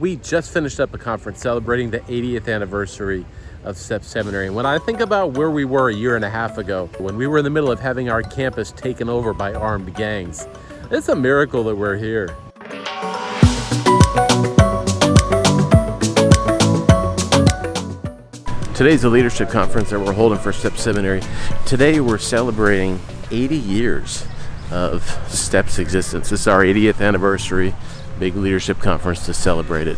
We just finished up a conference celebrating the 80th anniversary of Seminary. And when I think about where we were a year and a half ago, when we were in the middle of having our campus taken over by armed gangs, it's a miracle that we're here. Today's a leadership conference that we're holding for Step Seminary. Today we're celebrating 80 years of Step's existence. This is our 80th anniversary, big leadership conference to celebrate it.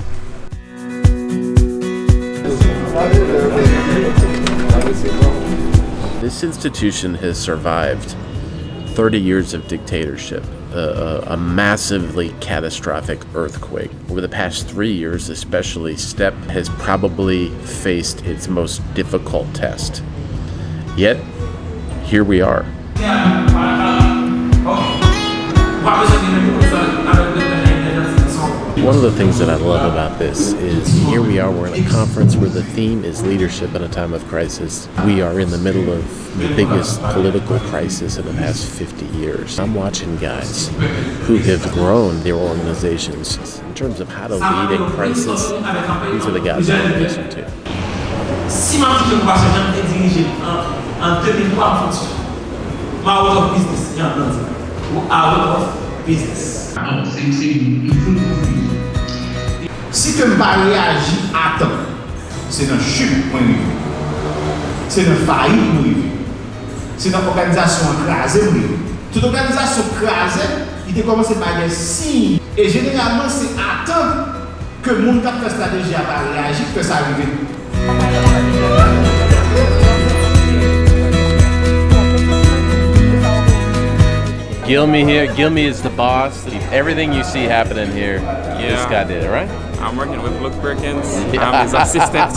This institution has survived 30 years of dictatorship, a massively catastrophic earthquake. Over the past 3 years especially, STEP has probably faced its most difficult test. Yet, here we are. One of the things that I love about this is here we are, we're in a conference where the theme is leadership in a time of crisis. We are in the middle of the biggest political crisis in the past 50 years. I'm watching guys who have grown their organizations in terms of how to lead in crisis. These are the guys I want to listen to. Si tu n'as pas réagi à temps, c'est une chute pour arriver. C'est une faillite pour arriver. C'est une organisation écrasée pour arriver. Toute organisation écrasée, il a commencé par des signes. Et généralement, c'est à temps que le monde qui fait stratégie a pas réagi que ça arrive. Gilmy is the boss. Everything you see happening here, this guy did it, right? I'm working with Luke Perkins. I'm his assistant.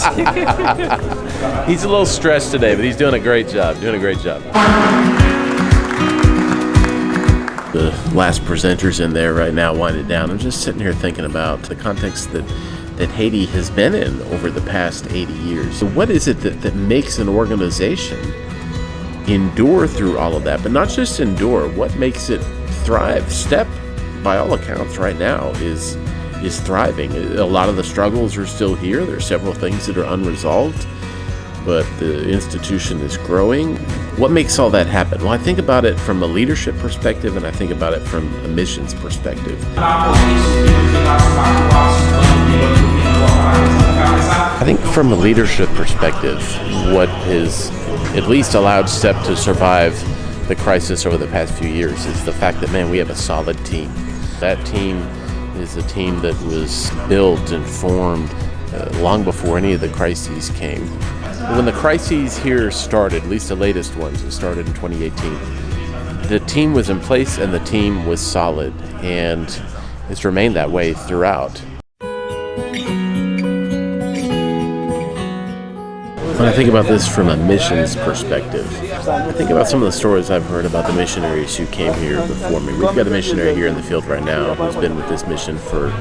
He's a little stressed today, but he's doing a great job. The last presenters in there right now winding down. I'm just sitting here thinking about the context that Haiti has been in over the past 80 years. So what is it that makes an organization endure through all of that? But not just endure, what makes it thrive? STEP, by all accounts right now, is thriving. A lot of the struggles are still here. There are several things that are unresolved, but the institution is growing. What makes all that happen? Well, I think about it from a leadership perspective, and I think about it from a missions perspective. I think from a leadership perspective, what has at least allowed STEP to survive the crisis over the past few years is the fact that, man, we have a solid team. That team is a team that was built and formed long before any of the crises came. When the crises here started, at least the latest ones, it started in 2018, the team was in place and the team was solid, and it's remained that way throughout. When I think about this from a missions perspective, I think about some of the stories I've heard about the missionaries who came here before me. We've got a missionary here in the field right now who's been with this mission for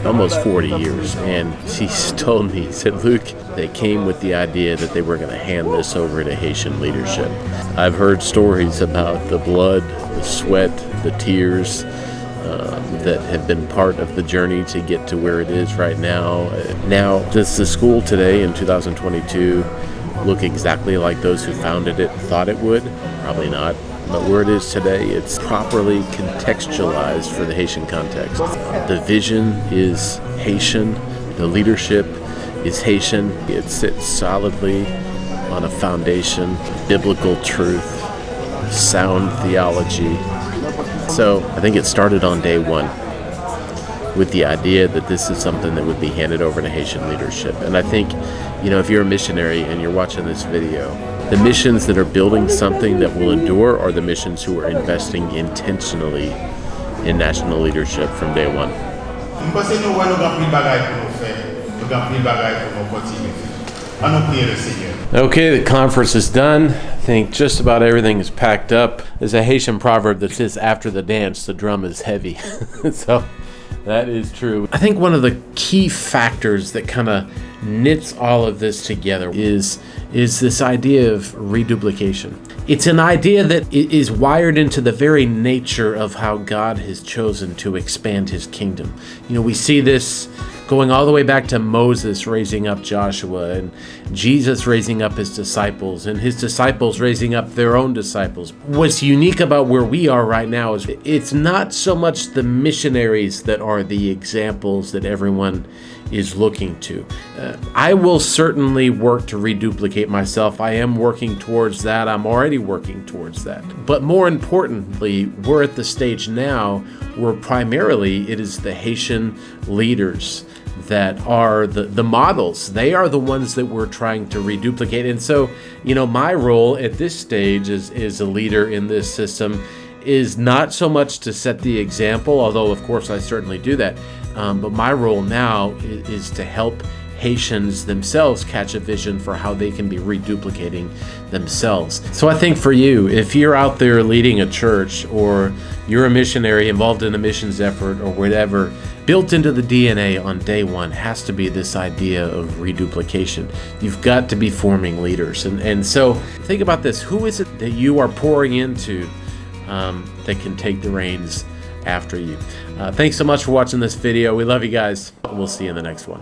almost 40 years. And he's told me, he said, Luke, they came with the idea that they were going to hand this over to Haitian leadership. I've heard stories about the blood, the sweat, the tears that have been part of the journey to get to where it is right now. Now, does the school today in 2022 look exactly like those who founded it thought it would? Probably not. But where it is today, it's properly contextualized for the Haitian context. The vision is Haitian. The leadership is Haitian. It sits solidly on a foundation, biblical truth, sound theology. So I think it started on day one with the idea that this is something that would be handed over to Haitian leadership. And I think, if you're a missionary and you're watching this video, the missions that are building something that will endure are the missions who are investing intentionally in national leadership from day one. Okay, the conference is done. I think just about everything is packed up. There's a Haitian proverb that says, after the dance, the drum is heavy. So that is true. I think one of the key factors that kind of knits all of this together is this idea of reduplication. It's an idea that is wired into the very nature of how God has chosen to expand his kingdom. We see this going all the way back to Moses raising up Joshua, and Jesus raising up his disciples, and his disciples raising up their own disciples. What's unique about where we are right now is it's not so much the missionaries that are the examples that everyone is looking to. I will certainly work to reduplicate myself. I am working towards that. I'm already working towards that. But more importantly, we're at the stage now where primarily it is the Haitian leaders that are the models. They are the ones that we're trying to reduplicate. And so, my role at this stage as a leader in this system is not so much to set the example, although of course I certainly do that. But my role now is to help Haitians themselves catch a vision for how they can be reduplicating themselves. So I think for you, if you're out there leading a church, or you're a missionary involved in a missions effort or whatever, built into the DNA on day one has to be this idea of reduplication. You've got to be forming leaders. And so think about this. Who is it that you are pouring into that can take the reins after you? Thanks so much for watching this video. We love you guys. We'll see you in the next one.